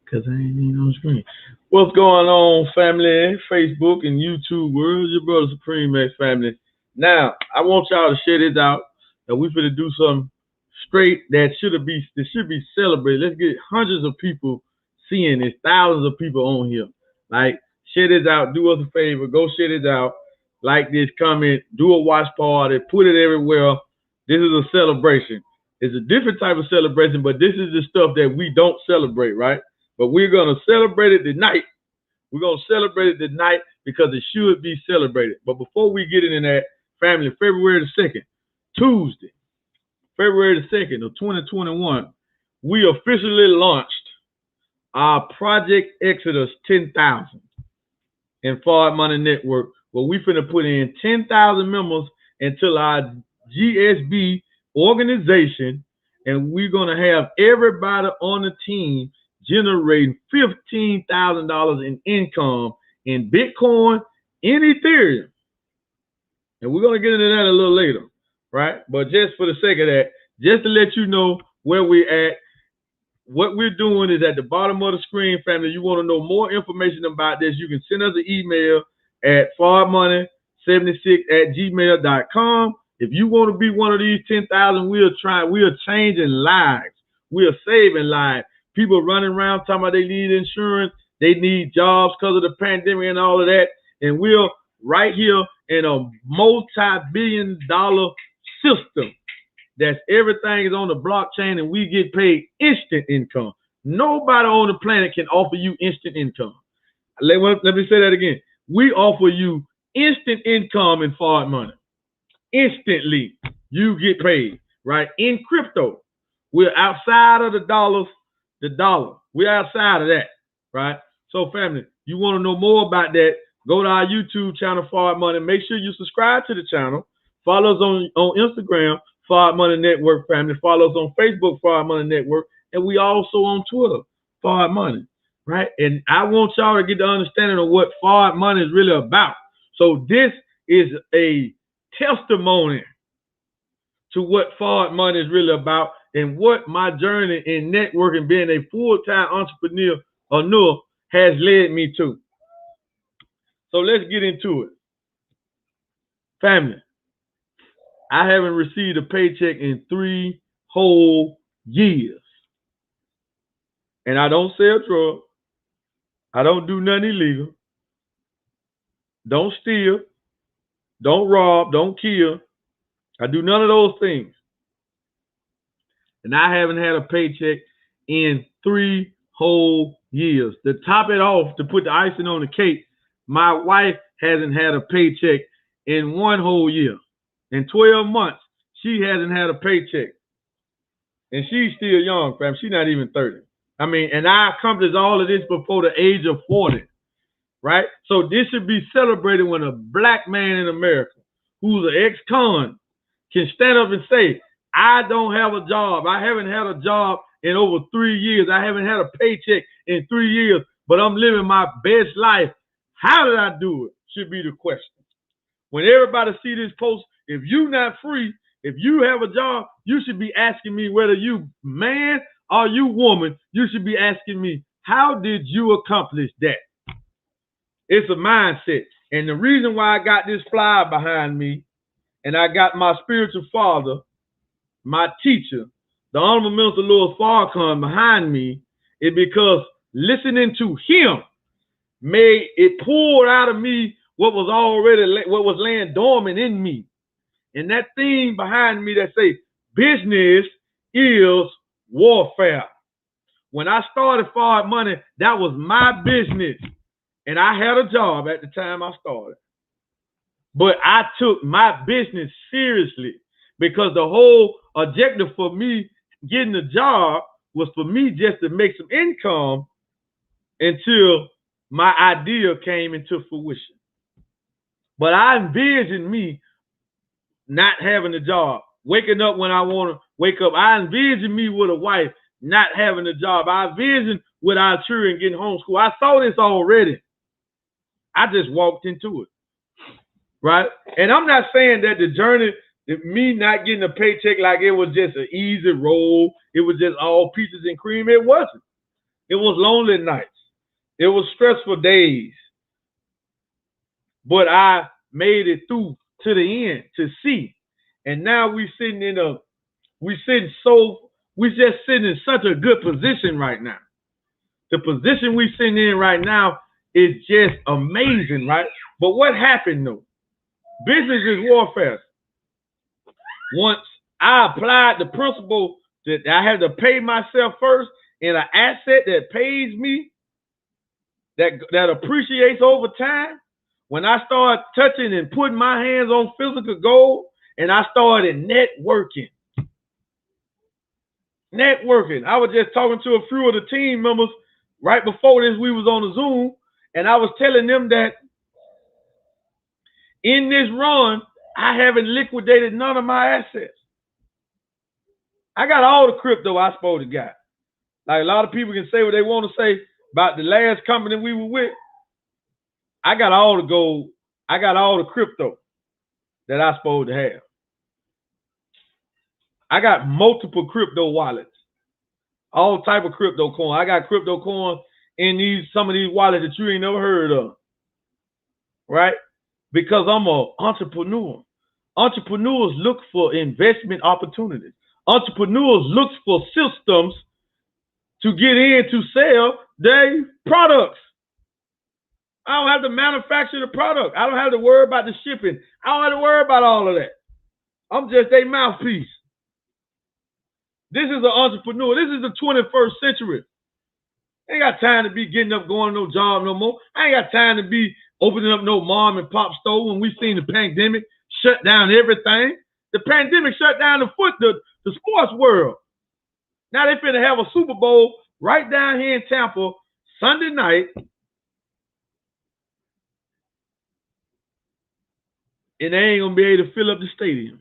Cause I ain't even on the screen. What's going on, family? Facebook and YouTube world, your brother Supreme X family. Now, I want y'all to share this out. And we finna do something straight that should be celebrated. Let's get hundreds of people seeing this, thousands of people on here. Like, share this out. Do us a favor. Go share this out. Like this, comment, do a watch party, put it everywhere. This is a celebration. It's a different type of celebration, but this is the stuff that we don't celebrate, right? But we're going to celebrate it tonight. We're going to celebrate it tonight because it should be celebrated. But before we get into that, family, February the 2nd, Tuesday, February the 2nd of 2021, we officially launched our Project Exodus 10,000 in Forward Money Network, where we finna put in 10,000 members into our GSB organization, and we're going to have everybody on the team generating $15,000 in income in Bitcoin, in Ethereum. And we're going to get into that a little later, right? But just for the sake of that, just to let you know where we're at, what we're doing is at the bottom of the screen, family. You want to know more information about this, you can send us an email at farmoney76@gmail.com. If you want to be one of these 10,000, we are changing lives. We are saving lives. People running around talking about they need insurance, they need jobs because of the pandemic and all of that. And we're right here in a multi-billion-dollar system that's everything is on the blockchain and we get paid instant income. Nobody on the planet can offer you instant income. Let me say that again. We offer you instant income in Forward Money. Instantly, you get paid, right? In crypto. We're outside of the dollar. We're outside of that, right? So, family, you want to know more about that, go to our YouTube channel, Forward Money. Make sure you subscribe to the channel. Follow us on Instagram, Forward Money Network, family. Follow us on Facebook, Forward Money Network. And we also on Twitter, Forward Money, right? And I want y'all to get the understanding of what Forward Money is really about. So this is a testimony to what Forward Money is really about and what my journey in networking, being a full-time entrepreneur has led me to. So let's get into it. Family, I haven't received a paycheck in 3 whole years. And I don't sell drugs. I don't do nothing illegal. Don't steal. Don't rob. Don't kill. I do none of those things. And I haven't had a paycheck in 3 whole years. To top it off, to put the icing on the cake, my wife hasn't had a paycheck in 1 whole year. In 12 months, she hasn't had a paycheck. And she's still young, fam. She's not even 30. I mean, and I accomplished all of this before the age of 40, right? So this should be celebrated when a black man in America who's an ex-con can stand up and say, I don't have a job. I haven't had a job in over 3 years. I haven't had a paycheck in 3 years, but I'm living my best life. How did I do it? Should be the question. When everybody see this post, if you not free, if you have a job, you should be asking me, whether you man or you woman, you should be asking me, how did you accomplish that? It's a mindset. And the reason why I got this flyer behind me, and I got my spiritual father, my teacher, the Honorable Minister Louis Farrakhan behind me, is because listening to him made it poured out of me what was laying dormant in me. And that thing behind me that say, business is warfare. When I started Forward Money, that was my business. And I had a job at the time I started. But I took my business seriously because the whole objective for me getting a job was for me just to make some income until my idea came into fruition. But I envisioned me not having a job, waking up when I want to wake up. I envisioned me with a wife not having a job. I envisioned with our children getting homeschooled. I saw this already. I just walked into it, right? And I'm not saying that the journey, me not getting a paycheck like it was just an easy roll. it was just all peaches and cream. It wasn't. It was lonely nights. It was stressful days. But I made it through to the end to see. And now we just sitting in such a good position right now. The position we sitting in right now is just amazing, right? But what happened though? Business is warfare. Once I applied the principle that I had to pay myself first in an asset that pays me, that appreciates over time, when I started touching and putting my hands on physical gold, and I started networking. I was just talking to a few of the team members right before this. We was on the Zoom, and I was telling them that in this run, I haven't liquidated none of my assets. I got all the crypto I supposed to got. Like a lot of people can say what they want to say about the last company we were with. I got all the gold. I got all the crypto that I supposed to have. I got multiple crypto wallets, all type of crypto coin. I got crypto coin in some of these wallets that you ain't never heard of, right? Because I'm an entrepreneur. Entrepreneurs look for investment opportunities. Entrepreneurs look for systems to get in to sell their products. I don't have to manufacture the product. I don't have to worry about the shipping. I don't have to worry about all of that. I'm just a mouthpiece. This is an entrepreneur. This is the 21st century. I ain't got time to be getting up, going to no job no more. I ain't got time to be opening up no mom and pop store when we seen the pandemic shut down everything. The pandemic shut down the sports world. Now they finna have a Super Bowl right down here in Tampa Sunday night. And they ain't gonna be able to fill up the stadium.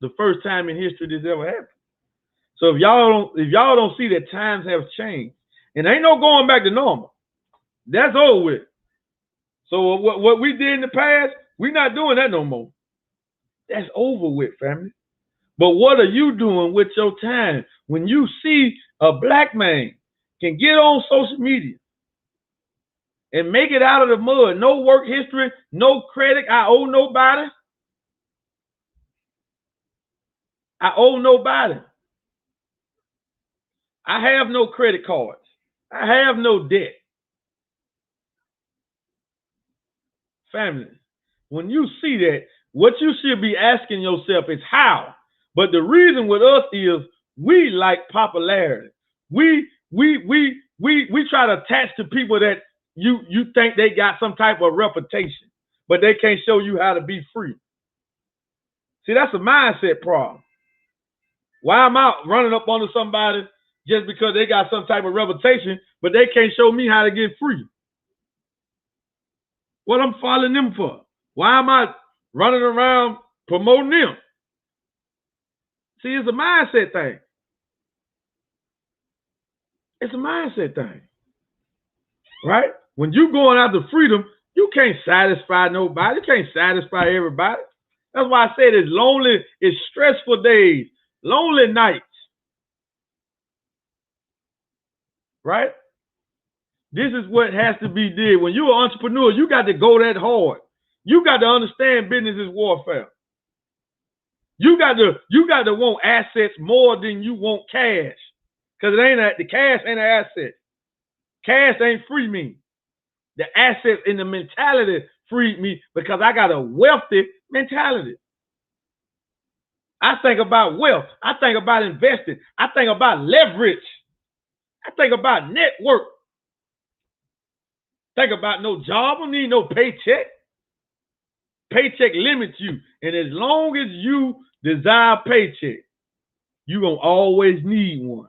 The first time in history this ever happened. So if y'all don't see that times have changed, and ain't no going back to normal. That's over with. So what we did in the past, we're not doing that no more. That's over with, family. But what are you doing with your time when you see a black man can get on social media and make it out of the mud? No work history, no credit. I owe nobody. I owe nobody. I have no credit cards. I have no debt. Family, when you see that, what you should be asking yourself is how. But the reason with us is we like popularity. We try to attach to people that you think they got some type of reputation, but they can't show you how to be free. See, that's a mindset problem. Why am I running up onto somebody just because they got some type of reputation, but they can't show me how to get free? What I'm following them for? Why am I running around promoting them? See, it's a mindset thing. It's a mindset thing, right? When you going after freedom, you can't satisfy nobody. You can't satisfy everybody. That's why I said it's lonely, it's stressful days, lonely nights, right? This is what has to be did. When you're an entrepreneur, you got to go that hard. You got to understand business is warfare. You got to want assets more than you want cash. Because the cash ain't an asset. Cash ain't free me. The assets and the mentality freed me because I got a wealthy mentality. I think about wealth. I think about investing. I think about leverage. I think about network. Think about no job. I don't need no paycheck. Paycheck limits you. And as long as you desire paycheck, you're going to always need one.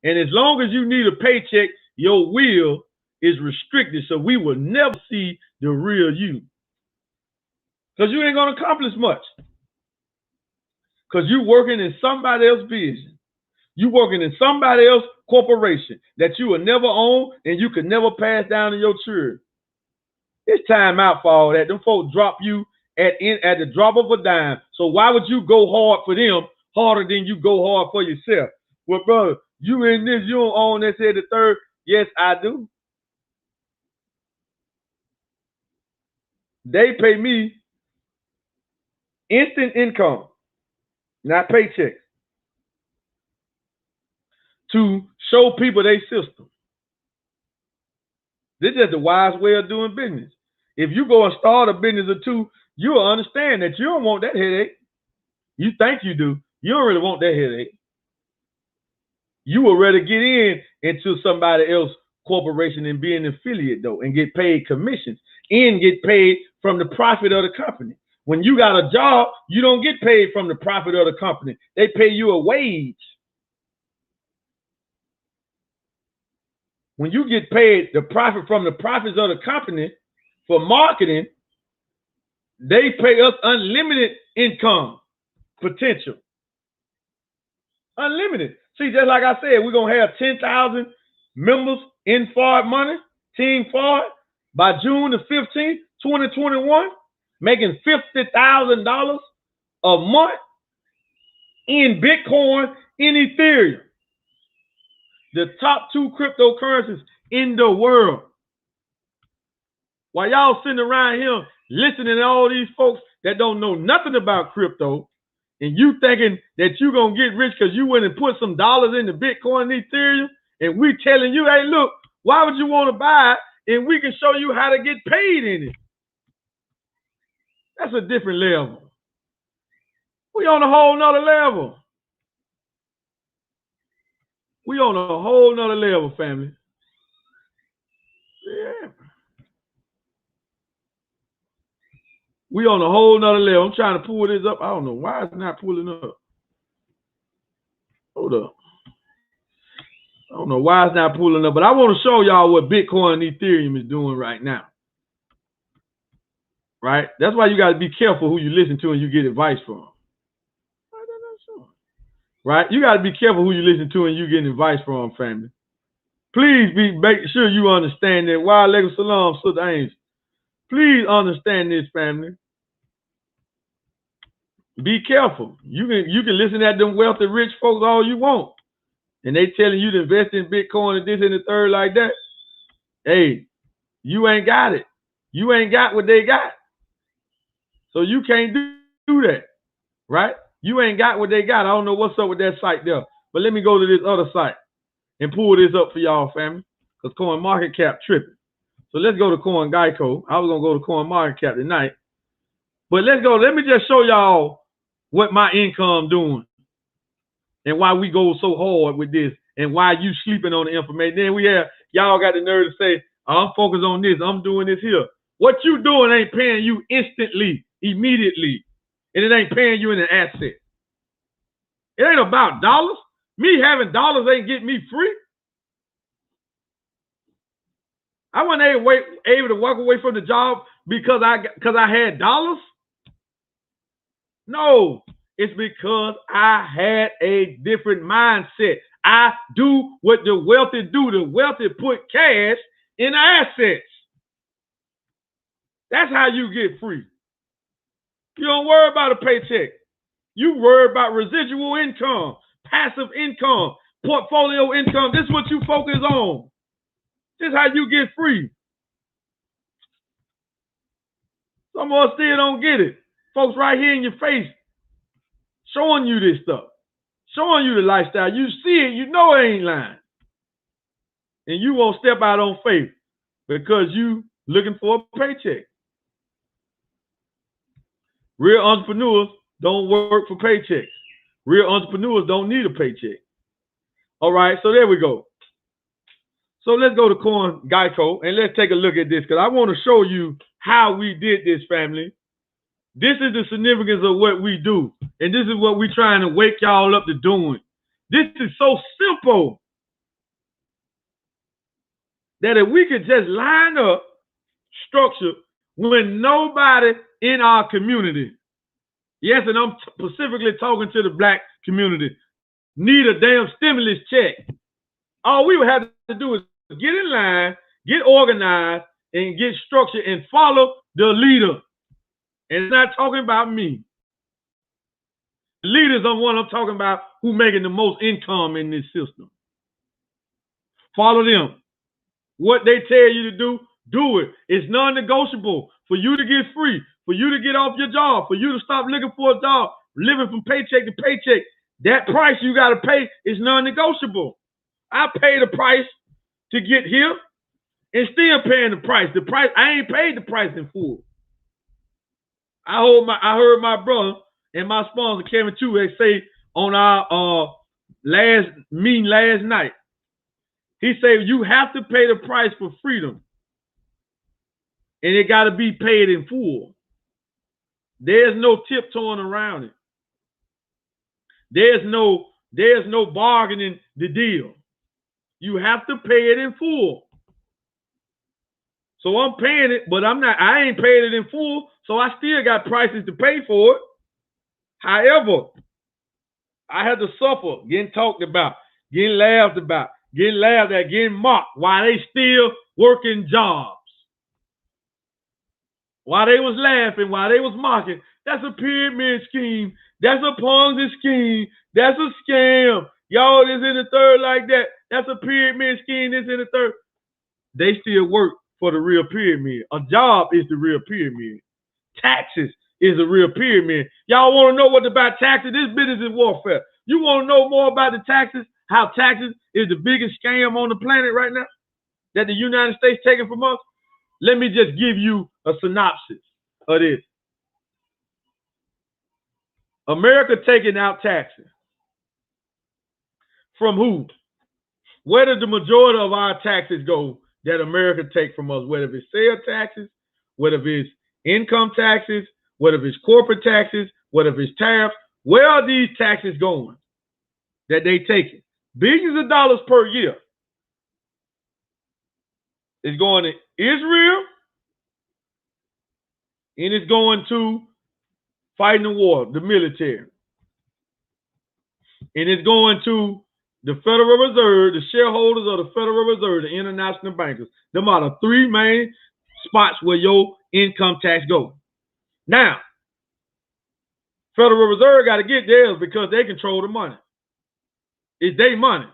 And as long as you need a paycheck, your will is restricted. So we will never see the real you. Because you ain't going to accomplish much. Because you're working in somebody else's business. You're working in somebody else's corporation that you will never own and you could never pass down to your children. It's time out for all that. Them folks drop you at the drop of a dime. So why would you go hard for them harder than you go hard for yourself? Well, brother, you in this, you don't own this here, the third. Yes, I do. They pay me instant income, not paychecks, to show people their system. This is the wise way of doing business. If you go and start a business or two, you'll understand that you don't want that headache. You think you do. You don't really want that headache. You would rather get into somebody else's corporation and be an affiliate though, and get paid commissions and get paid from the profit of the company. When you got a job, you don't get paid from the profit of the company. They pay you a wage. When you get paid the profit from the profits of the company for marketing, they pay us unlimited income potential. Unlimited. See, just like I said, we're going to have 10,000 members in Ford Money, Team Ford, by June the 15th, 2021, making $50,000 a month in Bitcoin, in Ethereum. The top two cryptocurrencies in the world. While y'all sitting around here listening to all these folks that don't know nothing about crypto, and you thinking that you're going to get rich because you went and put some dollars into Bitcoin and Ethereum, and we telling you, hey, look, why would you want to buy it? And we can show you how to get paid in it. That's a different level. We on a whole nother level. We on a whole nother level, family. Yeah. We on a whole nother level. I'm trying to pull this up. I don't know why it's not pulling up. Hold up. I don't know why it's not pulling up, but I want to show y'all what Bitcoin and Ethereum is doing right now. Right? That's why you got to be careful who you listen to and you get advice from. Right? You got to be careful who you listen to and you get advice from, family. Please make sure you understand that. Why Alaikum Salam, Sister Angel. Please understand this, family. Be careful. You can listen to them wealthy rich folks all you want. And they telling you to invest in Bitcoin and this and the third like that. Hey, you ain't got it. You ain't got what they got. So you can't do that. Right? You ain't got what they got. I don't know what's up with that site there. But let me go to this other site and pull this up for y'all, family. Because Coin Market Cap tripping. So let's go to Coin Geico. I was going to go to Coin Market Cap tonight. But let's go. Let me just show y'all what my income doing. And why we go so hard with this. And why you sleeping on the information. Then we have, y'all got the nerve to say, I'm focused on this. I'm doing this here. What you doing ain't paying you instantly, immediately. And it ain't paying you in an asset. It ain't about dollars. Me having dollars ain't getting me free. I wasn't able to walk away from the job because I had dollars. No, it's because I had a different mindset. I do what the wealthy do. The wealthy put cash in assets. That's how you get free. You don't worry about a paycheck. You worry about residual income, passive income, portfolio income. This is what you focus on. This is how you get free. Some of us still don't get it. Folks right here in your face showing you this stuff, showing you the lifestyle. You see it, you know it ain't lying. And you won't step out on faith because you looking for a paycheck. Real entrepreneurs don't work for paychecks. Real entrepreneurs don't need a paycheck. All right, so there we go. So let's go to Coin Geico and let's take a look at this because I want to show you how we did this, family. This is the significance of what we do. And this is what we're trying to wake y'all up to doing. This is so simple that if we could just line up structure when nobody in our community, yes, and I'm specifically talking to the black community, need a damn stimulus check. All we would have to do is get in line, get organized, and get structured and follow the leader. And it's not talking about me. The leaders are what I'm talking about who making the most income in this system. Follow them. What they tell you to do it. It's non-negotiable for you to get free, for you to get off your job, for you to stop looking for a job, living from paycheck to paycheck. That price you got to pay is non-negotiable. I pay the price to get here and still paying the price. The price, I ain't paid the price in full. I heard my brother and my sponsor Kevin Chuek say on our last meeting last night. He said you have to pay the price for freedom, and it got to be paid in full. There's no tiptoeing around it. There's no bargaining the deal. You have to pay it in full. So I'm paying it, but I ain't paying it in full, so I still got prices to pay for it. However, I had to suffer getting talked about, getting laughed about, getting laughed at, getting mocked while they still working jobs. While they was laughing, while they was mocking, that's a pyramid scheme. That's a Ponzi scheme. That's a scam. Y'all, this in the third like that. That's a pyramid scheme. This in the third. They still work for the real pyramid. A job is the real pyramid. Taxes is the real pyramid. Y'all want to know what about taxes? This business is warfare. You want to know more about the taxes? How taxes is the biggest scam on the planet right now that the United States taking from us? Let me just give you a synopsis of this. America taking out taxes. From who? Where does the majority of our taxes go that America take from us? Whether it's sales taxes, whether it's income taxes, whether it's corporate taxes, whether it's tariffs, where are these taxes going that they taking? Billions of dollars per year. It's going to Israel, and it's going to fighting the war, the military. And it's going to the Federal Reserve, the shareholders of the Federal Reserve, the international bankers. Them are the three main spots where your income tax goes. Now, Federal Reserve got to get theirs because they control the money. It's their money.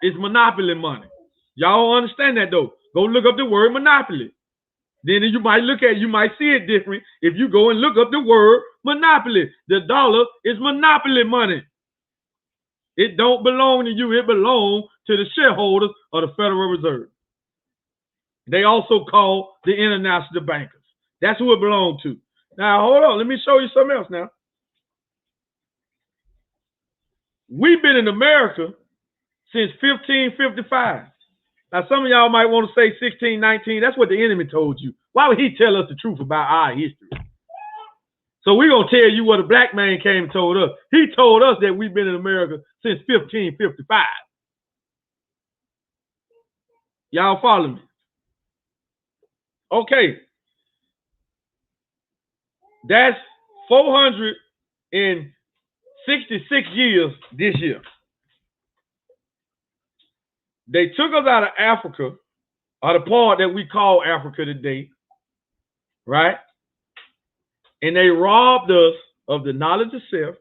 It's monopoly money. Y'all understand that though. Go look up the word monopoly. Then you might see it different if you go and look up the word monopoly. The dollar is monopoly money. It don't belong to you. It belongs to the shareholders of the Federal Reserve. They also call the international bankers. That's who it belongs to. Now, hold on. Let me show you something else now. We've been in America since 1555. Now, some of y'all might want to say 1619. That's what the enemy told you. Why would he tell us the truth about our history? So we're going to tell you what a black man came and told us. He told us that we've been in America since 1555. Y'all follow me? Okay. That's 466 years this year. They took us out of Africa, or the part that we call Africa today, right? And they robbed us of the knowledge of self,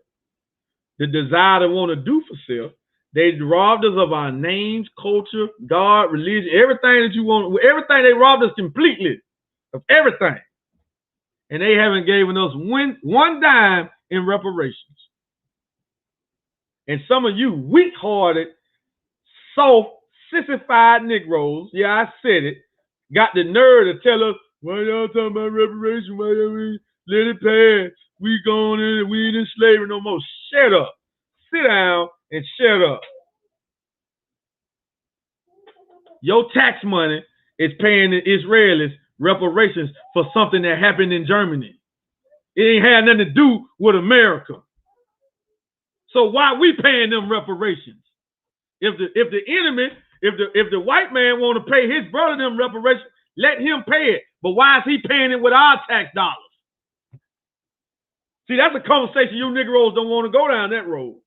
the desire to want to do for self. They robbed us of our names, culture, God, religion, everything that you want. Everything, they robbed us completely of everything. And they haven't given us one dime in reparations. And some of you weak-hearted, soft, sissified Negroes, yeah, I said it, got the nerve to tell us, why y'all talking about reparations? Why y'all let it pass? We going in, we ain't in slavery no more. Shut up. Sit down and shut up. Your tax money is paying the Israelis reparations for something that happened in Germany. It ain't had nothing to do with America. So why we paying them reparations? If the white man want to pay his brother them reparations, let him pay it. But why is he paying it with our tax dollars? See, that's a conversation you Negroes don't want to go down that road.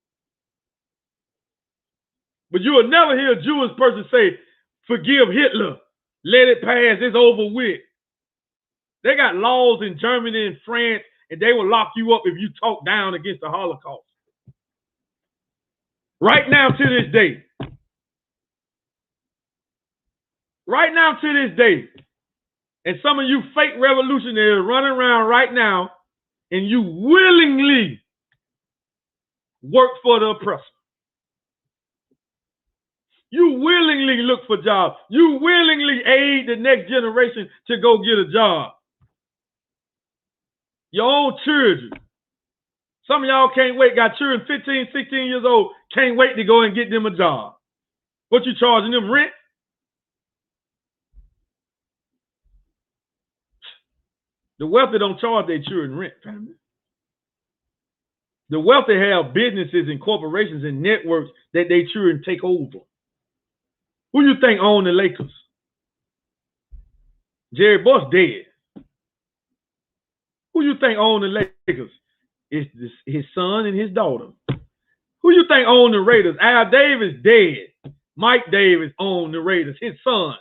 But you will never hear a Jewish person say, forgive Hitler, let it pass, it's over with. They got laws in Germany and France, and they will lock you up if you talk down against the Holocaust. Right now to this day. Right now to this day. And some of you fake revolutionaries running around right now and you willingly work for the oppressor. You willingly look for jobs. You willingly aid the next generation to go get a job. Your own children. Some of y'all can't wait, got children 15, 16 years old, can't wait to go and get them a job. What you charging them, rent? The wealthy don't charge their children rent, family. The wealthy have businesses and corporations and networks that their children take over. Who you think own the Lakers? Jerry Buss dead. Who you think own the Lakers? It's his son and his daughter. Who you think own the Raiders? Al Davis dead. Mike Davis owned the Raiders, his son.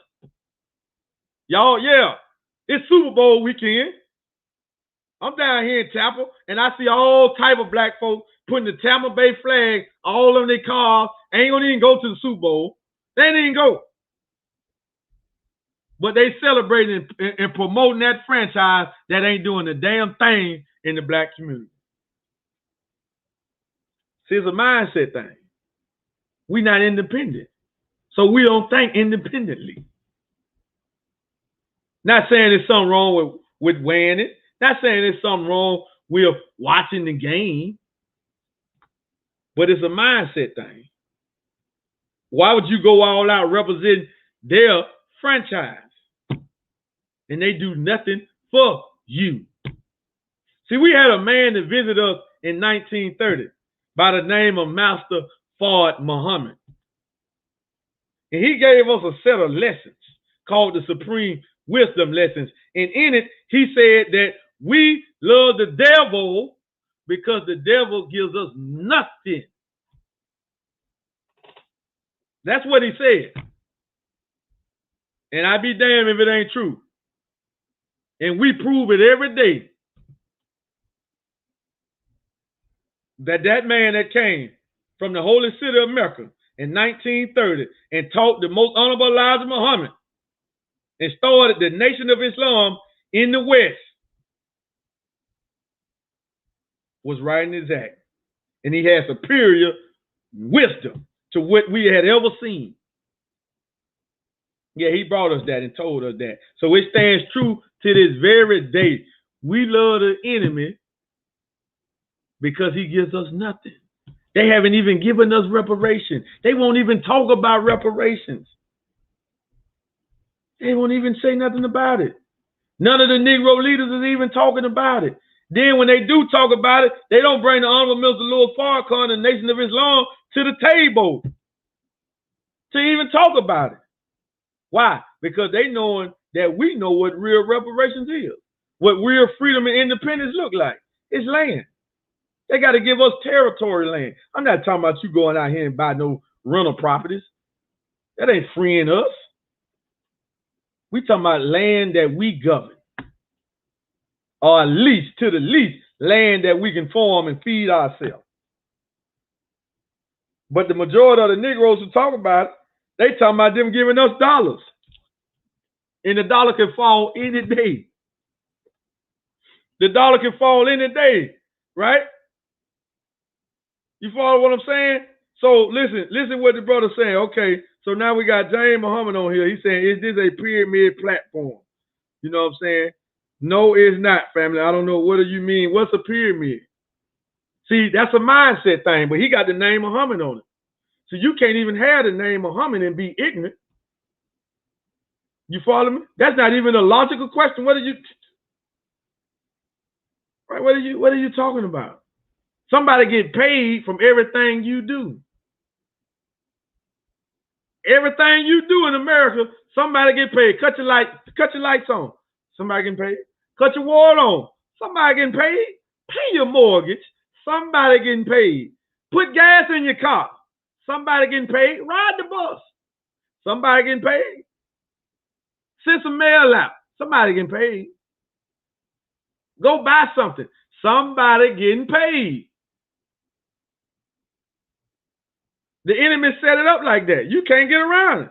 Y'all, yeah, it's Super Bowl weekend. I'm down here in Tampa, and I see all type of black folks putting the Tampa Bay flag all on their cars. Ain't gonna even go to the Super Bowl. They ain't even go. But they celebrating and promoting that franchise that ain't doing a damn thing in the black community. See, it's a mindset thing. We not independent. So we don't think independently. Not saying there's something wrong with wearing it. Not saying there's something wrong with watching the game. But it's a mindset thing. Why would you go all out representing their franchise? And they do nothing for you. See, we had a man that visited us in 1930 by the name of Master Fard Muhammad. And he gave us a set of lessons called the Supreme Wisdom Lessons. And in it, he said that we love the devil because the devil gives us nothing. That's what he said. And I'd be damned if it ain't true. And we prove it every day that man that came from the holy city of Mecca in 1930 and taught the most honorable Elijah Muhammad and started the nation of Islam in the West was right in his act. And he had superior wisdom to what we had ever seen. Yeah, he brought us that and told us that. So it stands true to this very day. We love the enemy because he gives us nothing. They haven't even given us reparations. They won't even talk about reparations. They won't even say nothing about it. None of the Negro leaders is even talking about it. Then when they do talk about it, they don't bring the Honorable Mr. Louis Farrakhan and the Nation of Islam to the table to even talk about it. Why? Because they knowing that we know what real reparations is, what real freedom and independence look like. It's land. They got to give us territory land. I'm not talking about you going out here and buy no rental properties. That ain't freeing us. We talking about land that we govern, or at least to the least land that we can farm and feed ourselves. But the majority of the Negroes who talk about it, they talking about them giving us dollars. And the dollar can fall any day. The dollar can fall any day, right? You follow what I'm saying? So listen what the brother's saying. Okay, so now we got James Muhammad on here. He's saying, is this a pyramid platform? You know what I'm saying? No, it's not, family. I don't know. What do you mean? What's a pyramid? See, that's a mindset thing, but he got the name Muhammad on it. So you can't even have the name Muhammad and be ignorant. You follow me? That's not even a logical question. What are you talking about? Somebody get paid from everything you do. Everything you do in America, somebody get paid. Cut your lights on. Somebody getting paid. Cut your water on. Somebody getting paid. Pay your mortgage. Somebody getting paid. Put gas in your car. Somebody getting paid. Ride the bus. Somebody getting paid. Send some mail out. Somebody getting paid. Go buy something. Somebody getting paid. The enemy set it up like that. You can't get around it.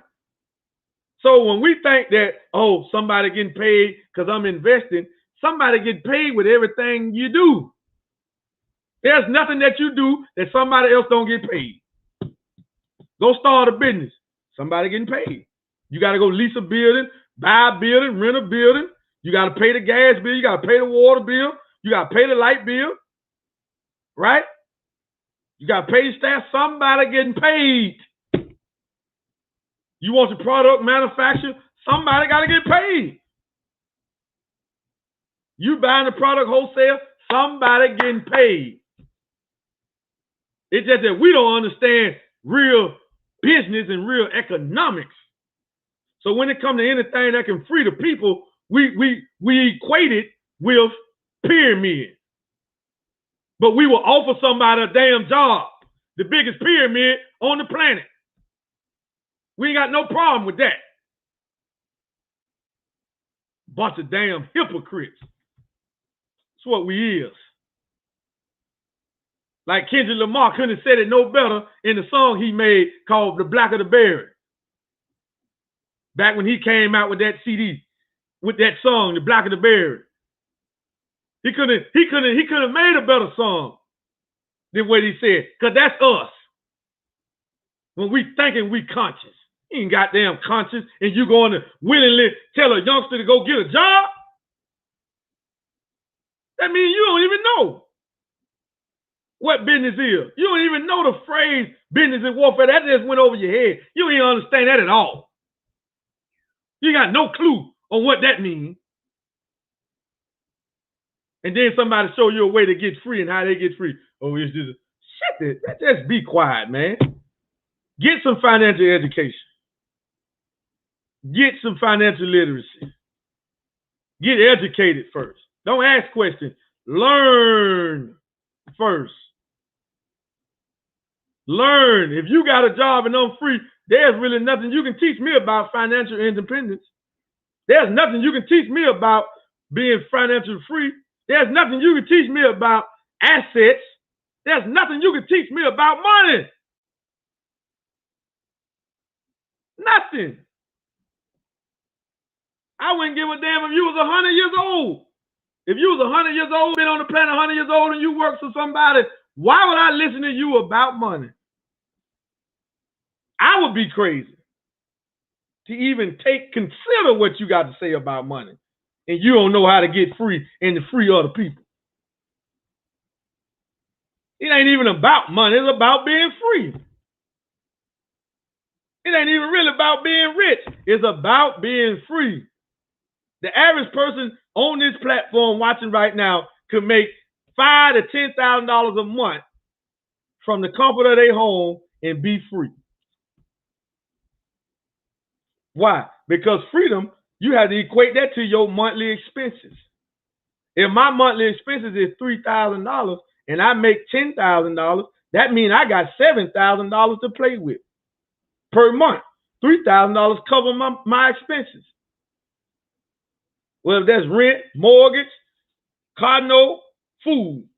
So when we think that, oh, somebody getting paid because I'm investing, somebody get paid with everything you do. There's nothing that you do that somebody else don't get paid. Go start a business. Somebody getting paid. You got to go lease a building, buy a building, rent a building. You got to pay the gas bill. You got to pay the water bill. You got to pay the light bill. Right? You got to pay your staff. Somebody getting paid. You want your product manufactured? Somebody got to get paid. You buying the product wholesale? Somebody getting paid. It's just that we don't understand real business and real economics. So when it comes to anything that can free the people, we equate it with pyramid. But we will offer somebody a damn job, the biggest pyramid on the planet. We ain't got no problem with that. Bunch of damn hypocrites. That's what we is. Like Kendrick Lamar couldn't have said it no better in the song he made called The Blacker the Berry. Back when he came out with that CD, with that song, The Blacker the Berry. He couldn't have made a better song than what he said. Because that's us. When we thinking we conscious. You ain't goddamn conscious and you going to willingly tell a youngster to go get a job? That means you don't even know what business is. You don't even know the phrase business and warfare. That just went over your head. You don't even understand that at all. You got no clue on what that means. And then somebody show you a way to get free and how they get free. Oh, it's just shit. Just be quiet, man. Get some financial education. Get some financial literacy. Get educated first. Don't ask questions. Learn first. Learn. If you got a job and I'm free, there's really nothing you can teach me about financial independence. There's nothing you can teach me about being financially free. There's nothing you can teach me about assets. There's nothing you can teach me about money. Nothing. I wouldn't give a damn if you was 100 years old. If you was 100 years old, been on the planet 100 years old, and you work for somebody, why would I listen to you about money? I would be crazy to even consider what you got to say about money. And you don't know how to get free and to free other people. It ain't even about money. It's about being free. It ain't even really about being rich. It's about being free. The average person on this platform watching right now could make $5,000 to $10,000 a month from the comfort of their home and be free. Why? Because freedom, you have to equate that to your monthly expenses. If my monthly expenses is $3,000 and I make $10,000, that means I got $7,000 to play with per month. $3,000 cover my expenses. Well, if that's rent, mortgage, car note, food.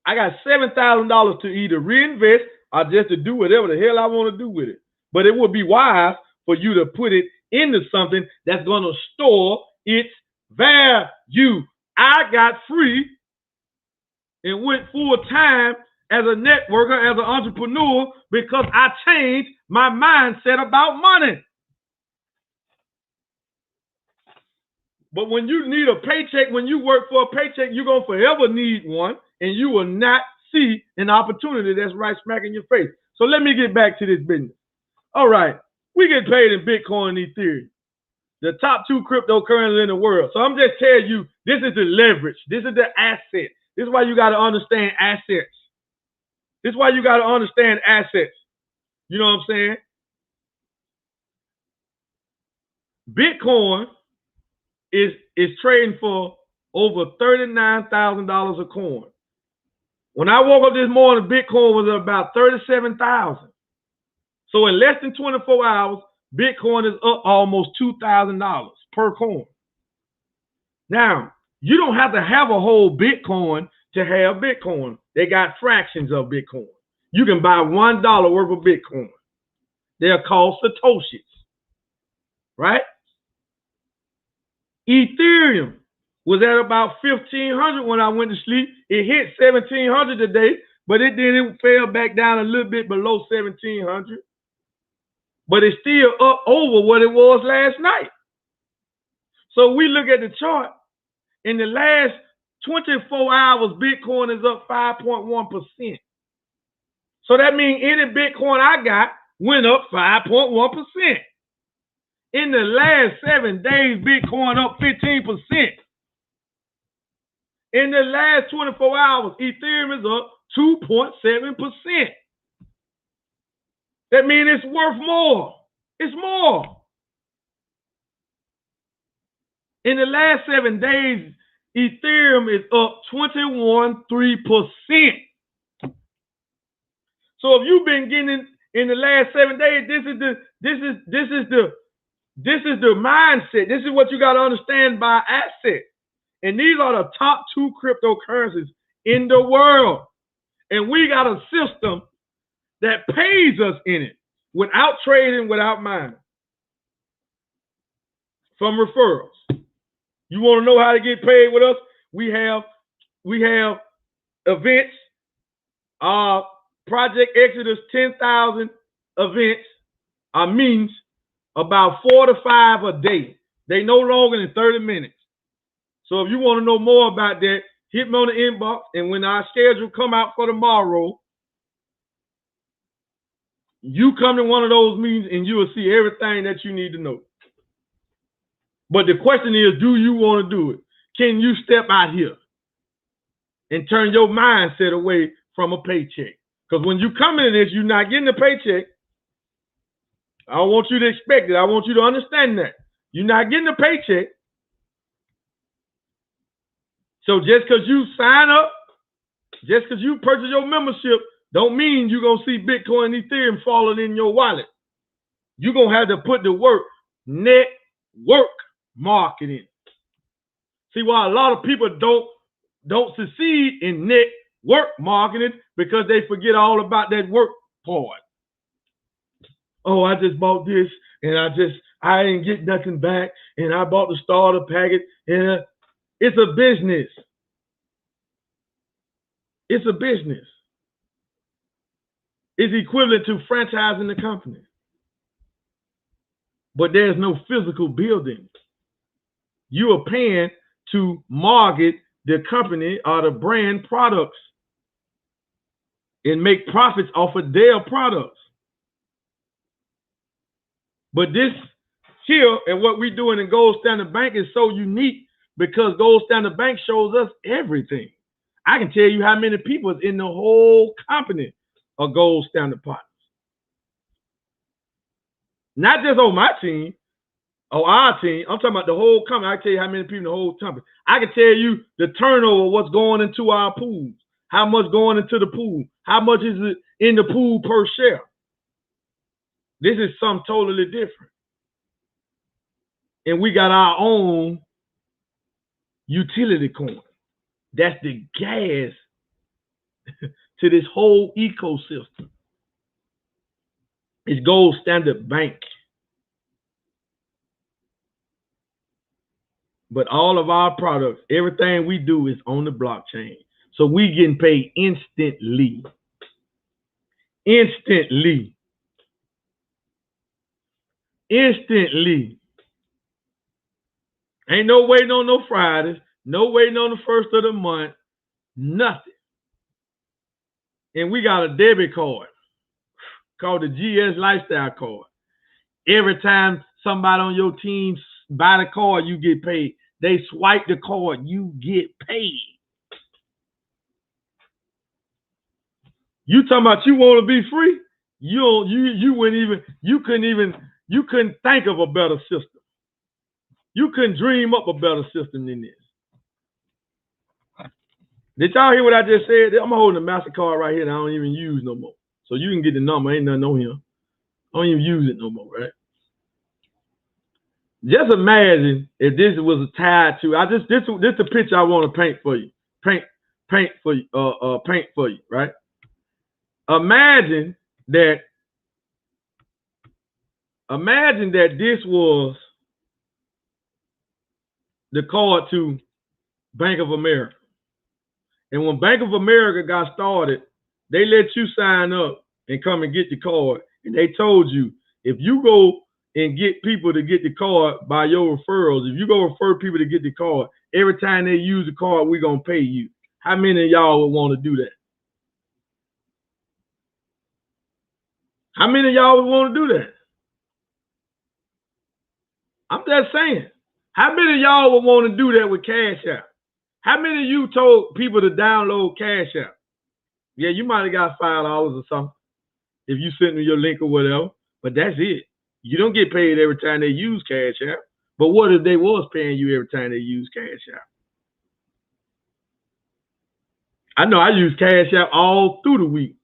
I got $7,000 to either reinvest or just to do whatever the hell I want to do with it. But it would be wise for you to put it into something that's going to store its value. I got free and went full time as a networker, as an entrepreneur, because I changed my mindset about money. But when you need a paycheck, when you work for a paycheck, you're going to forever need one, and you will not see an opportunity that's right smack in your face. So let me get back to this business. All right, we get paid in Bitcoin and Ethereum, the top 2 cryptocurrencies in the world. So I'm just telling you, this is the leverage. This is the asset. This is why you got to understand assets. This is why you got to understand assets. You know what I'm saying? Bitcoin is trading for over $39,000 a coin. When I woke up this morning, Bitcoin was about 37,000. So in less than 24 hours, Bitcoin is up almost $2,000 per coin. Now, you don't have to have a whole Bitcoin to have Bitcoin. They got fractions of Bitcoin. You can buy $1 worth of Bitcoin. They're called Satoshis, right? Ethereum was at about 1,500 when I went to sleep. It hit 1,700 today, but it fell back down a little bit below 1,700. But it's still up over what it was last night. So we look at the chart. In the last 24 hours, Bitcoin is up 5.1%. So that means any Bitcoin I got went up 5.1%. In the last 7 days, Bitcoin up 15%. In the last 24 hours, Ethereum is up 2.7%. That means it's worth more. It's more. In the last 7 days, Ethereum is up 21.3%. So if you've been getting in the last 7 days, this is the mindset. This is what you got to understand by asset. And these are the top 2 cryptocurrencies in the world. And we got a system that pays us in it without trading, without mining. From referrals. You want to know how to get paid with us? We have events. Project Exodus 10,000 events means about 4 to 5 a day. They no longer than 30 minutes. So if you want to know more about that, hit me on the inbox. And when our schedule come out for tomorrow, you come to one of those meetings and you will see everything that you need to know. But the question is, do you want to do it? Can you step out here and turn your mindset away from a paycheck? Because when you come into this, you're not getting a paycheck. I don't want you to expect it. I want you to understand that. You're not getting a paycheck. So just because you sign up, just because you purchase your membership, don't mean you're going to see Bitcoin and Ethereum falling in your wallet. You're going to have to put the work, network marketing. See why a lot of people don't succeed in network marketing, because they forget all about that work part. Oh, I just bought this and I didn't get nothing back, and I bought the starter package, and it's a business. It's a business. It's equivalent to franchising the company. But there's no physical building. You are paying to market the company or the brand products and make profits off of their products. But this here and what we're doing in Gold Standard Bank is so unique, because Gold Standard Bank shows us everything. I can tell you how many people is in the whole company of Gold Standard Partners. Not just on my team or our team. I'm talking about the whole company. I can tell you how many people in the whole company. I can tell you the turnover, what's going into our pools, how much going into the pool, how much is it in the pool per share. This is something totally different. And we got our own utility coin. That's the gas to this whole ecosystem. It's Gold Standard Bank. But all of our products, everything we do is on the blockchain. So we getting paid instantly. Instantly. Instantly. Ain't no waiting on no Fridays. No waiting on the first of the month. Nothing. And we got a debit card called the GS Lifestyle Card. Every time somebody on your team buy the card, you get paid. They swipe the card, you get paid. You talking about you want to be free? You couldn't think of a better system. You couldn't dream up a better system than this. Did y'all hear what I just said? I'm holding a MasterCard right here that I don't even use no more. So you can get the number. Ain't nothing on here. I don't even use it no more, right? Just imagine if this was tied to, this the picture I want to paint for you. Paint paint for you, right? Imagine that this was the card to Bank of America. And when Bank of America got started, they let you sign up and come and get the card. And they told you, if you go and get people to get the card by your referrals, if you go refer people to get the card, every time they use the card, we're going to pay you. How many of y'all would want to do that? How many of y'all would want to do that? I'm just saying. How many of y'all would want to do that with Cash App? How many of you told people to download Cash App? Yeah, you might have got $5 or something if you sent them your link or whatever, but that's it. You don't get paid every time they use Cash App. But what if they was paying you every time they use Cash App? I know I use Cash App all through the week.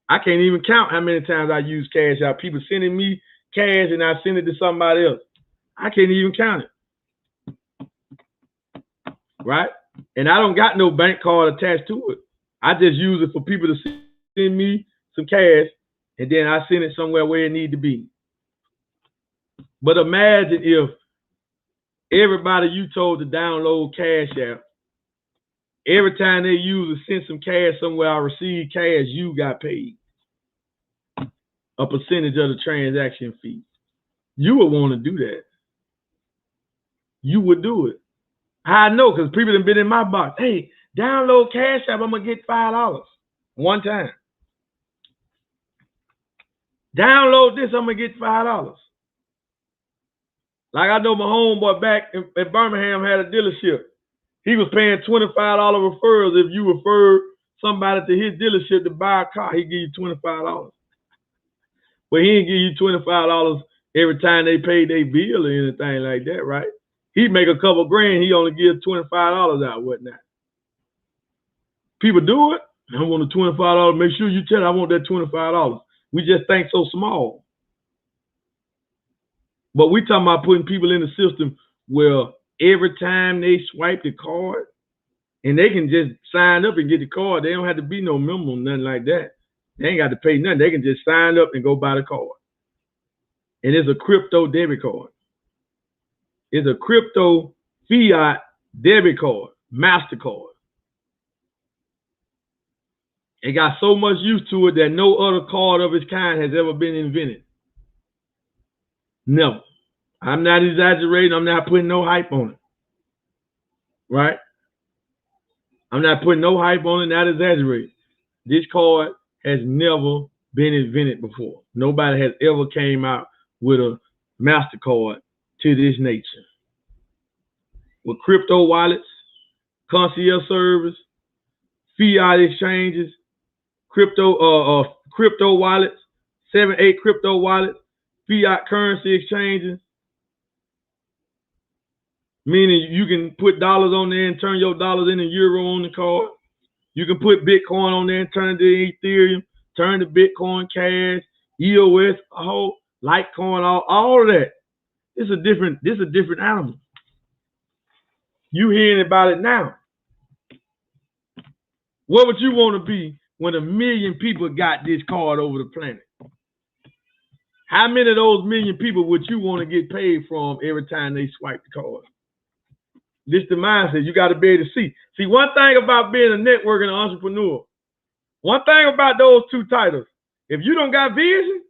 I can't even count how many times I use Cash App. People sending me cash and I send it to somebody else. I can't even count it. Right? And I don't got no bank card attached to it. I just use it for people to send me some cash, and then I send it somewhere where it need to be. But imagine if everybody you told to download Cash App, every time they use or send some cash somewhere, I receive cash, you got paid a percentage of the transaction fee. You would want to do that. You would do it. I know, because people have been in my box. Hey, download Cash App, I'm going to get $5 one time. Download this, I'm going to get $5. Like I know my homeboy back in Birmingham had a dealership. He was paying $25 referrals. If you refer somebody to his dealership to buy a car, he give you $25. But he didn't give you $25 every time they paid their bill or anything like that, right? He'd make a couple grand, he only gives $25 out, whatnot. People do it. I want the $25. Make sure you tell them I want that $25. We just think so small. But we talking about putting people in the system where every time they swipe the card, and they can just sign up and get the card. They don't have to be no minimum, nothing like that. They ain't got to pay nothing. They can just sign up and go buy the card. And it's a crypto debit card. It's a crypto fiat debit card, MasterCard. It got so much use to it that no other card of its kind has ever been invented. No. I'm not exaggerating. I'm not putting no hype on it. Right? I'm not putting no hype on it, not exaggerating. This card has never been invented before. Nobody has ever came out with a MasterCard to this nature. With crypto wallets, concierge service, fiat exchanges, crypto wallets, 7-8 crypto wallets, fiat currency exchanges, meaning you can put dollars on there and turn your dollars into euro on the card. You can put Bitcoin on there and turn it to Ethereum, turn to Bitcoin Cash, EOS, a whole Litecoin, all of that. This is a different animal. You hearing about it now. What would you want to be when 1 million people got this card over the planet? How many of those 1 million people would you want to get paid from every time they swipe the card? This the mindset. You got to be able to see. See, one thing about being a networker and an entrepreneur, one thing about those two titles, if you don't got vision,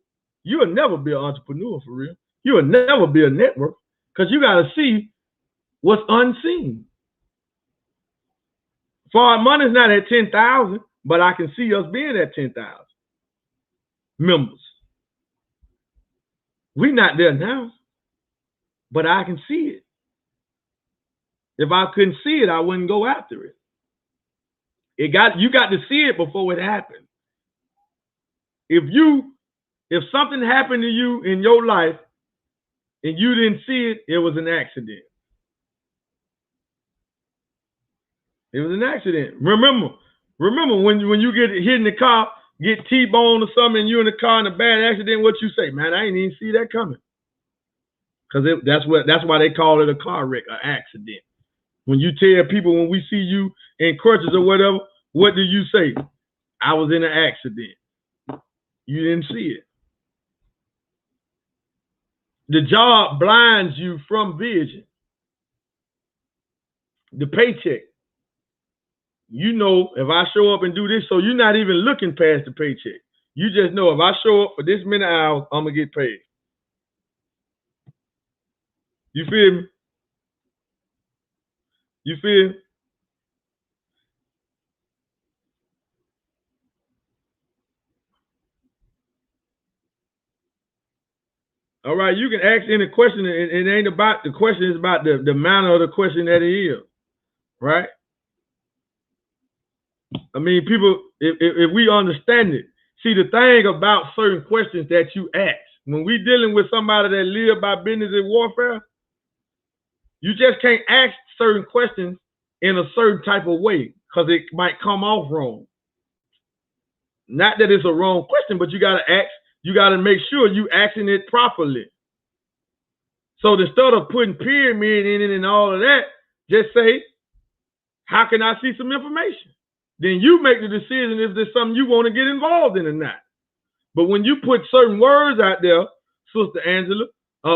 you'll never be an entrepreneur for real. You'll never be a networker because you got to see what's unseen. For our money's not at 10,000, but I can see us being at 10,000 members. We're not there now, but I can see it. If I couldn't see it, I wouldn't go after it. You got to see it before it happened. If something happened to you in your life and you didn't see it, it was an accident. It was an accident. Remember when you get hit in the car, get T-boned or something, and you're in the car in a bad accident, what you say? Man, I ain't even see that coming. Because that's why they call it a car wreck, an accident. When you tell people when we see you in crutches or whatever, What do you say? I was in an accident. You didn't see it. The job blinds you from vision. The paycheck. You know, if I show up and do this, so you're not even looking past the paycheck. You just know if I show up for this many hours, I'm going to get paid. You feel me? You feel? All right, you can ask any question. It ain't about the question, it's about the manner of the question that it is. Right? I mean, people, if we understand it, see the thing about certain questions that you ask, when we dealing with somebody that live by business and warfare, you just can't ask certain questions in a certain type of way because it might come off wrong. Not that it's a wrong question, but you got to ask, you got to make sure you asking it properly. So instead of putting pyramid in it and all of that, just say, how can I see some information? Then you make the decision if there's something you want to get involved in or not. But when you put certain words out there, Sister Angela,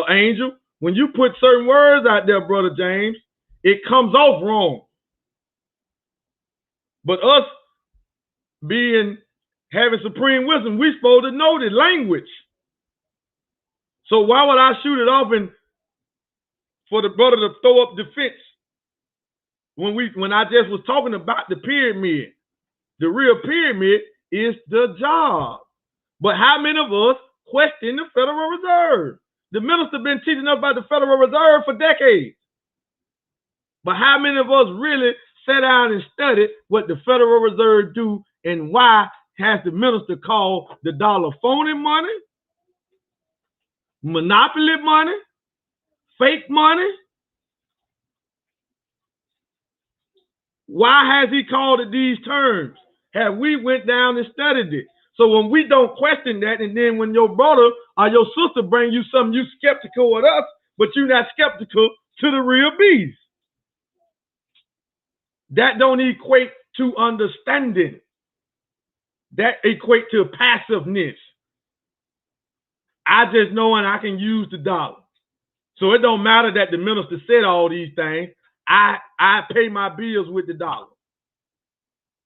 Angel, when you put certain words out there, Brother James, it comes off wrong. But us having supreme wisdom, we're supposed to know the language. So why would I shoot it off and for the brother to throw up defense when I just was talking about the pyramid? The real pyramid is the job. But how many of us question the Federal Reserve? The minister been teaching us about the Federal Reserve for decades. But how many of us really sat down and studied what the Federal Reserve do and why has the minister called the dollar phony money, monopoly money, fake money? Why has he called it these terms? Have we went down and studied it? So when we don't question that, and then when your brother or your sister bring you something, you skeptical of us, but you're not skeptical to the real beast. That don't equate to understanding. That equate to passiveness. I just know and I can use the dollar. So it don't matter that the minister said all these things. I pay my bills with the dollar.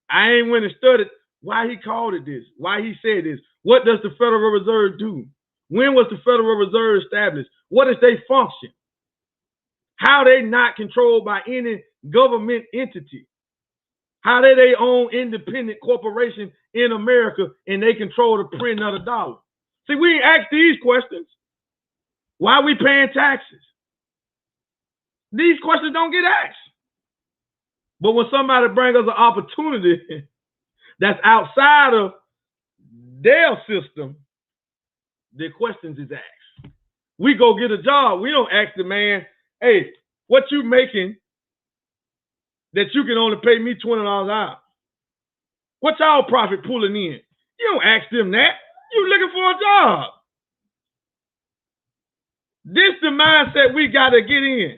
I ain't went and studied why he called it this, why he said this. What does the Federal Reserve do? When was the Federal Reserve established? What is their function? How they not controlled by any government entity? How they their own independent corporation in America and they control the print of the dollar? See, we ain't asked these questions. Why are we paying taxes? These questions don't get asked. But when somebody brings us an opportunity that's outside of their system, the questions is asked. We go get a job. We don't ask the man, hey, what you making that you can only pay me $20 an hour? What y'all profit pulling in? You don't ask them that. You looking for a job. This the mindset we got to get in.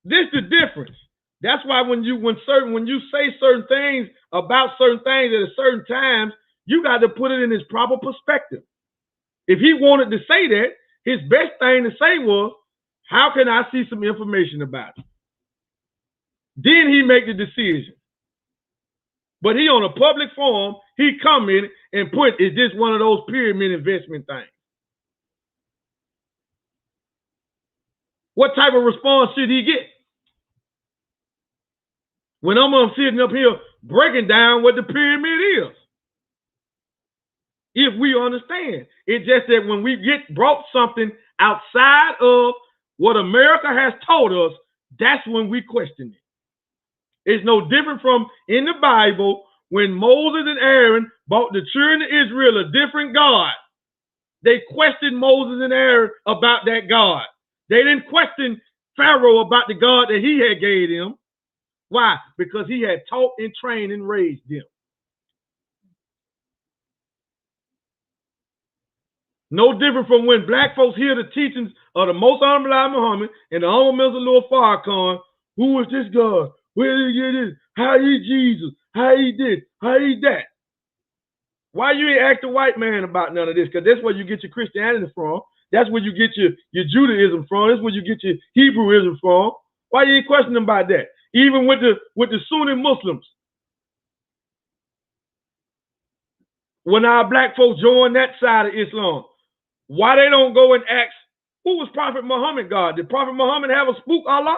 This the difference. That's why when you say certain things about certain things at a certain times, you got to put it in its proper perspective. If he wanted to say that, his best thing to say was, how can I see some information about it? Then he make the decision. But he on a public forum, he come in and put, is this one of those pyramid investment things? What type of response should he get? When I'm sitting up here breaking down what the pyramid is. If we understand. It's just that when we get brought something outside of what America has taught us, that's when we question it. It's no different from in the Bible when Moses and Aaron brought the children of Israel a different God. They questioned Moses and Aaron about that God. They didn't question Pharaoh about the God that he had gave them. Why? Because he had taught and trained and raised them. No different from when black folks hear the teachings of the Most Honorable Muhammad and the Honorable Mr. Lord Farrakhan. Who is this God? Where did he get this? How is Jesus? How he did? How he that? Why you ain't ask the white man about none of this? Because that's where you get your Christianity from. That's where you get your Judaism from. That's where you get your Hebrewism from. Why you ain't questioning about that? Even with the Sunni Muslims. When our black folks join that side of Islam, why they don't go and ask, who was Prophet Muhammad God? Did Prophet Muhammad have a spook Allah?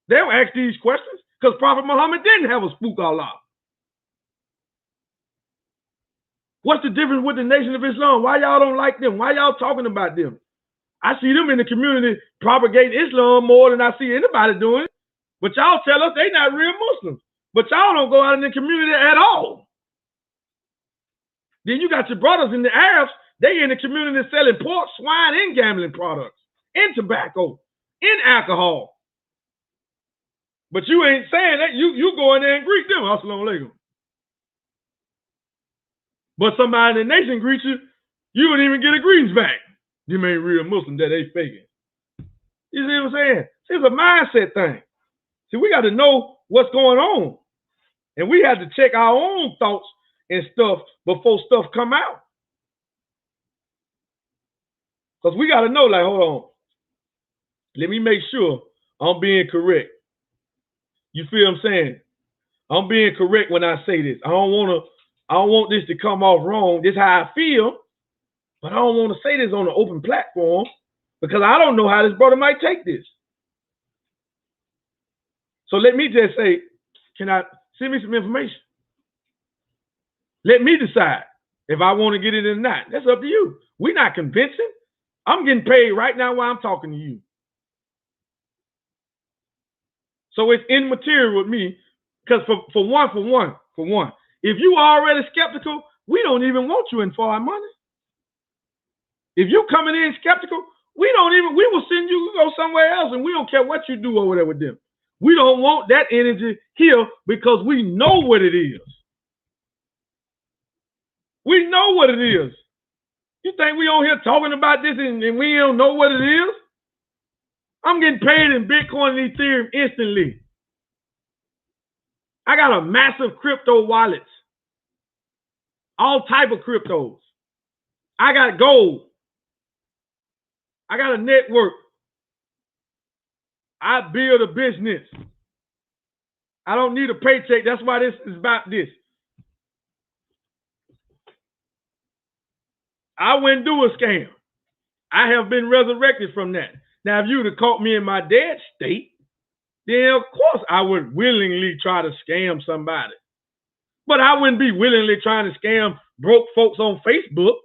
They don't ask these questions because Prophet Muhammad didn't have a spook Allah. What's the difference with the Nation of Islam? Why y'all don't like them? Why y'all talking about them? I see them in the community propagating Islam more than I see anybody doing it. But y'all tell us they not real Muslims. But y'all don't go out in the community at all. Then you got your brothers in the Arabs. They in the community selling pork, swine, and gambling products, and tobacco, and alcohol. But you ain't saying that. You go in there and greet them. Assalamu alaikum. But somebody in the nation greets you, you don't even get a greetings back. You ain't real Muslim, that they faking. You see what I'm saying? It's a mindset thing. See, we got to know what's going on. And we have to check our own thoughts and stuff before stuff come out. Because we got to know, like, hold on. Let me make sure I'm being correct. You feel what I'm saying? I'm being correct when I say this. I don't want this to come off wrong. This is how I feel. But I don't want to say this on an open platform because I don't know how this brother might take this. So let me just say, can I send me some information? Let me decide if I want to get it or not. That's up to you. We're not convincing. I'm getting paid right now while I'm talking to you. So it's immaterial with me because for one, if you are already skeptical, we don't even want you in for our money. If you coming in skeptical, we will send you to go somewhere else and we don't care what you do over there with them. We don't want that energy here because we know what it is. We know what it is. You think we on here talking about this and we don't know what it is? I'm getting paid in Bitcoin and Ethereum instantly. I got a massive crypto wallet. All type of cryptos. I got gold. I got a network. I build a business. I don't need a paycheck. That's why this is about this. I wouldn't do a scam. I have been resurrected from that. Now, if you would have caught me in my dead state, then of course I would willingly try to scam somebody. But I wouldn't be willingly trying to scam broke folks on Facebook.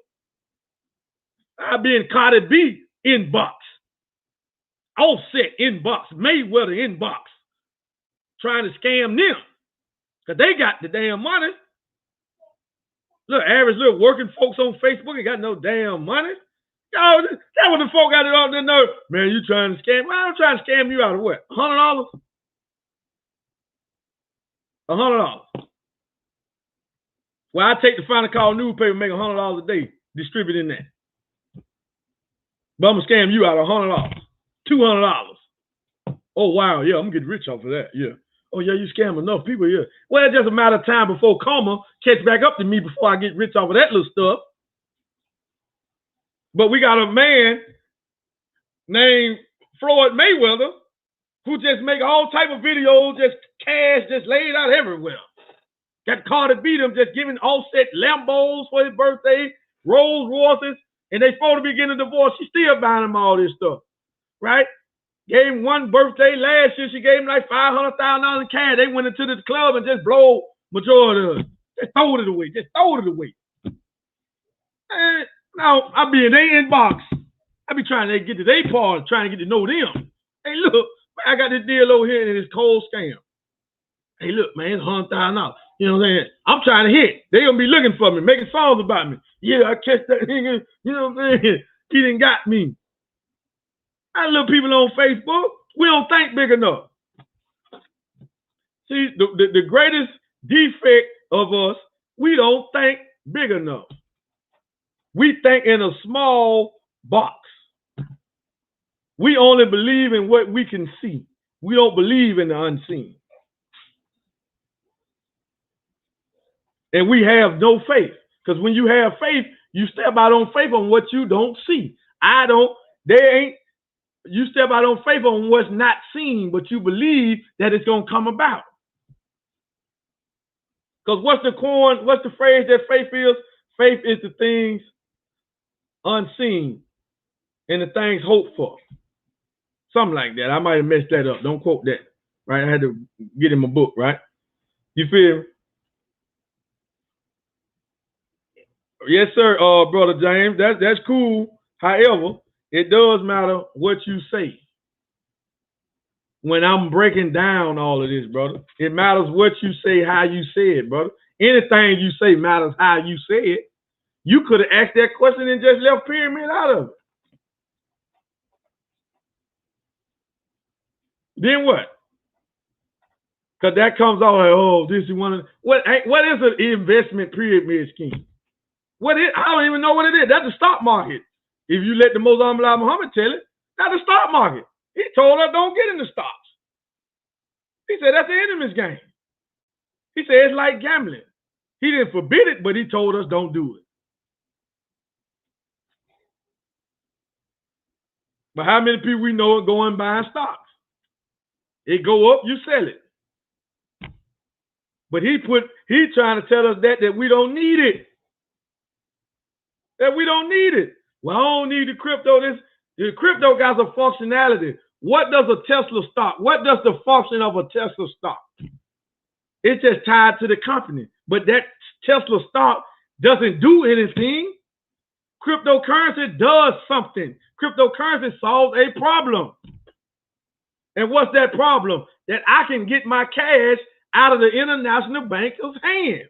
I'd be in Cardi B inbox, Offset inbox, Mayweather inbox, trying to scam them. Because they got the damn money. Look, average little working folks on Facebook ain't got no damn money. Yo, that's what the folk got it off their nerve. Man, you trying to scam? Well, I'm trying to scam you out of what? $100? $100. Well, I take the Final Call newspaper, make $100 a day, distributing that. But I'm gonna scam you out of $100, $200. Oh wow, yeah, I'm gonna get rich off of that. Yeah. Oh yeah, you scam enough people. Yeah. Well, it's just a matter of time before karma catch back up to me before I get rich off of that little stuff. But we got a man named Floyd Mayweather who just make all type of videos, just cash just laid out everywhere. Got Cardi B them just giving Offset Lambos for his birthday, Rolls Royces, and they supposed to be getting a divorce. She's still buying them all this stuff, right? Gave him one birthday last year. She gave him like $500,000 in cash. They went into the club and just blow majority of it. Just throw it away. Just throw it away. And now I be in their inbox. I be trying to get to their part, trying to get to know them. Hey, look, I got this deal over here and it's cold scam. Hey, look, man, it's $100,000. You know what I'm saying? I'm trying to hit. They gonna be looking for me, making songs about me. Yeah, I catch that nigga. You know what I'm saying? He done got me. I little people on Facebook, we don't think big enough. See, the greatest defect of us, we don't think big enough. We think in a small box. We only believe in what we can see. We don't believe in the unseen. And we have no faith. Because when you have faith, you step out on faith on what you don't see. You step out on faith on what's not seen, but you believe that it's going to come about. Because what's the phrase that faith is? Faith is the things unseen and the things hoped for. Something like that. I might have messed that up. Don't quote that. Right? I had to get in my book, right? You feel me? Yes, sir, Brother James. That's cool. However, it does matter what you say. When I'm breaking down all of this, brother, it matters what you say, how you say it, brother. Anything you say matters how you say it. You could have asked that question and just left pyramid out of it. Then what? Because that comes out like, oh, this is one of what is an investment pyramid scheme? I don't even know what it is. That's the stock market. If you let the Muslim Muhammad tell it, that's the stock market. He told us don't get in the stocks. He said that's the enemy's game. He said it's like gambling. He didn't forbid it, but he told us don't do it. But how many people we know are going buying stocks? It go up, you sell it. But he trying to tell us that we don't need it. That we don't need it. Well, I don't need the crypto. The crypto got a functionality. What does a Tesla stock? What does the function of a Tesla stock? It's just tied to the company. But that Tesla stock doesn't do anything. Cryptocurrency does something. Cryptocurrency solves a problem. And what's that problem? That I can get my cash out of the international banker's hands.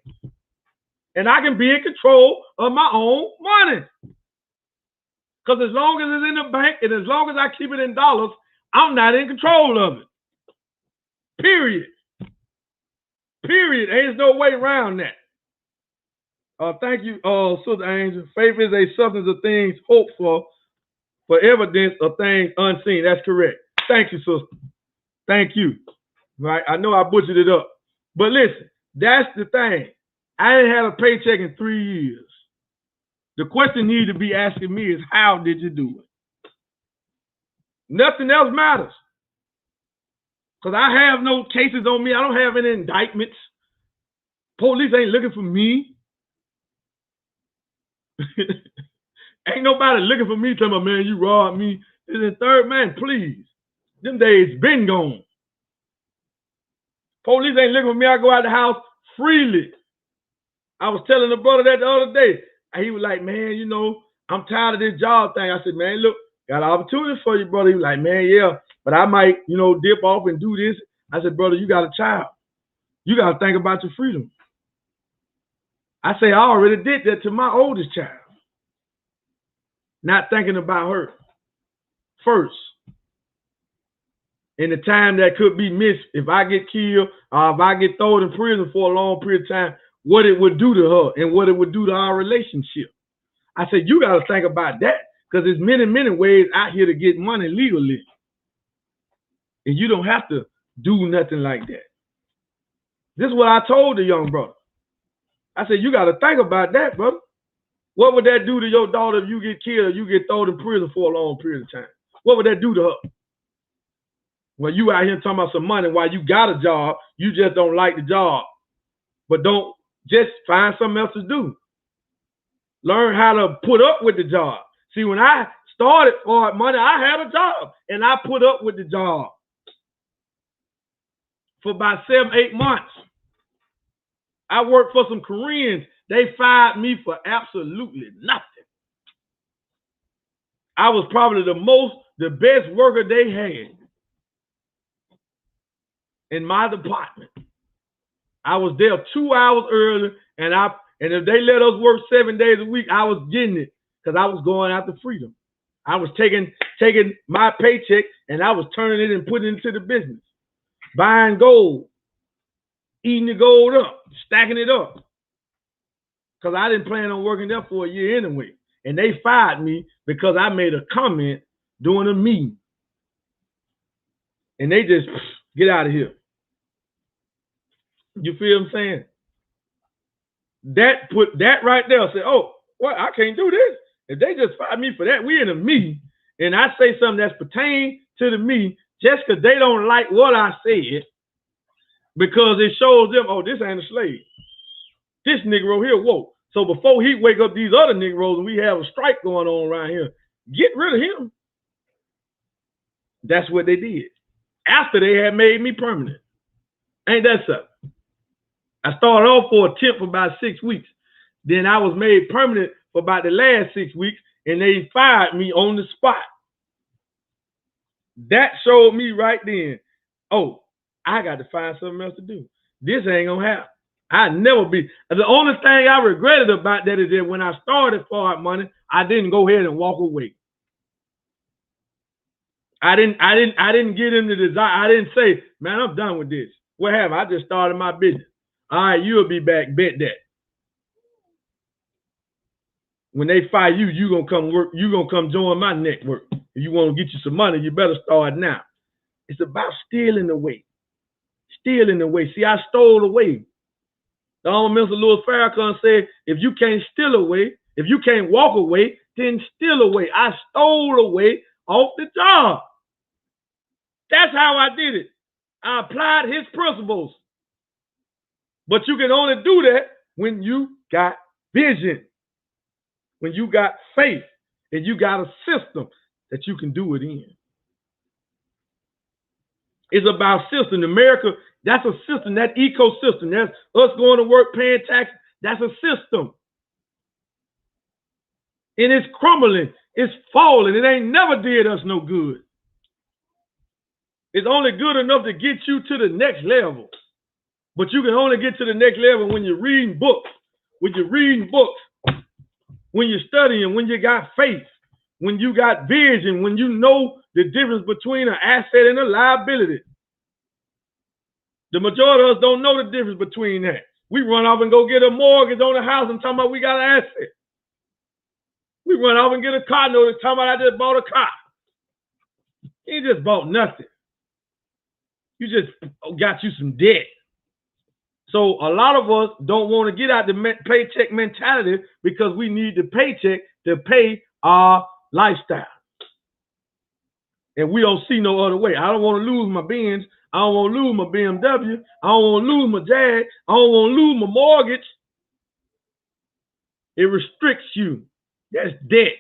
And I can be in control of my own money. Because as long as it's in the bank and as long as I keep it in dollars, I'm not in control of it. Period. Period. There's no way around that. Thank you, Sister Angel. Faith is a substance of things hoped for evidence of things unseen. That's correct. Thank you, sister. Thank you. Right? I know I butchered it up. But listen, that's the thing. I ain't had a paycheck in 3 years. The question you need to be asking me is, how did you do it? Nothing else matters. Because I have no cases on me. I don't have any indictments. Police ain't looking for me. Ain't nobody looking for me telling me, man, you robbed me. It's in third man, please. Them days been gone. Police ain't looking for me. I go out the house freely. I was telling the brother that the other day. He was like, man, you know, I'm tired of this job thing. I said, man, look, got an opportunity for you, brother. He was like, man, yeah, but I might, you know, dip off and do this. I said, brother, you got a child. You got to think about your freedom. I say, I already did that to my oldest child. Not thinking about her first. In the time that could be missed, if I get killed or if I get thrown in prison for a long period of time, what it would do to her and what it would do to our relationship. I said, you got to think about that because there's many, many ways out here to get money legally. And you don't have to do nothing like that. This is what I told the young brother. I said, you got to think about that, brother. What would that do to your daughter if you get killed or you get thrown in prison for a long period of time? What would that do to her? Well, you out here talking about some money while you got a job, you just don't like the job. But don't just find something else to do. Learn how to put up with the job. See, when I started for money, I had a job and I put up with the job for about 7-8 months. I worked for some Koreans. They fired me for absolutely nothing. I was probably the best worker they had in my department. I was there 2 hours early, and if they let us work 7 days a week, I was getting it because I was going after freedom. I was taking my paycheck and I was turning it and putting it into the business, buying gold, eating the gold up, stacking it up. Because I didn't plan on working there for a year anyway. And they fired me because I made a comment during a meeting. And they just, get out of here. You feel what I'm saying? That put that right there. Say, oh, well, I can't do this. If they just fire me for that, we in a meeting, and I say something that's pertaining to the meeting, just because they don't like what I said, because it shows them, oh, this ain't a slave. This Negro here, whoa. So before he wake up these other Negroes and we have a strike going on around here, get rid of him. That's what they did. After they had made me permanent. Ain't that something? I started off for a temp for about 6 weeks. Then I was made permanent for about the last 6 weeks, and they fired me on the spot. That showed me right then, oh, I got to find something else to do. This ain't going to happen. I'd never be. The only thing I regretted about that is that when I started Forward Money, I didn't go ahead and walk away. I didn't get into desire. I didn't say, man, I'm done with this. What happened? I just started my business. All right, you'll be back. Bet that. When they fire you, you gonna come work. You gonna come join my network. If you want to get you some money, you better start now. It's about stealing away. Stealing away. See, I stole away. The Honorable Mr. Louis Farrakhan said, if you can't steal away, if you can't walk away, then steal away. I stole away off the job. That's how I did it. I applied his principles. But you can only do that when you got vision, when you got faith, and you got a system that you can do it in. It's about system. America, that's a system, that ecosystem. That's us going to work, paying taxes. That's a system. And it's crumbling. It's falling. It ain't never did us no good. It's only good enough to get you to the next level. But you can only get to the next level when you're reading books. When you're reading books. When you're studying. When you got faith. When you got vision. When you know the difference between an asset and a liability. The majority of us don't know the difference between that. We run off and go get a mortgage on the house and talking about we got an asset. We run off and get a car note and talking about I just bought a car. You just bought nothing. You just got you some debt. So a lot of us don't want to get out the paycheck mentality because we need the paycheck to pay our lifestyle. And we don't see no other way. I don't want to lose my Benz. I don't want to lose my BMW. I don't want to lose my Jag. I don't want to lose my mortgage. It restricts you. That's debt.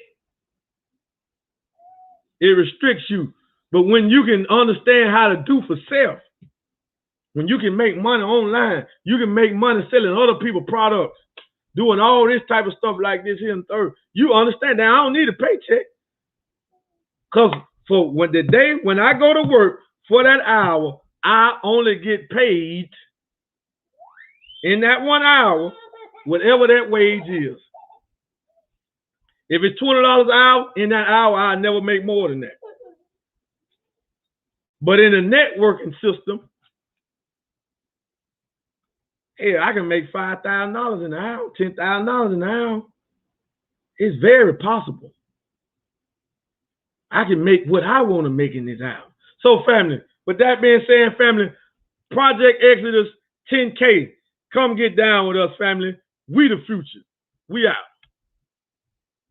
It restricts you. But when you can understand how to do for self, when you can make money online, you can make money selling other people's products, doing all this type of stuff like this here and third, you understand that I don't need a paycheck. Because for when I go to work for that hour, I only get paid in that 1 hour, whatever that wage is. If it's $20 an hour, in that hour, I never make more than that. But in a networking system, hell, I can make $5,000 an hour, $10,000 an hour. It's very possible. I can make what I want to make in this hour. So, family, with that being said, family, Project Exodus 10K, come get down with us, family. We the future. We out.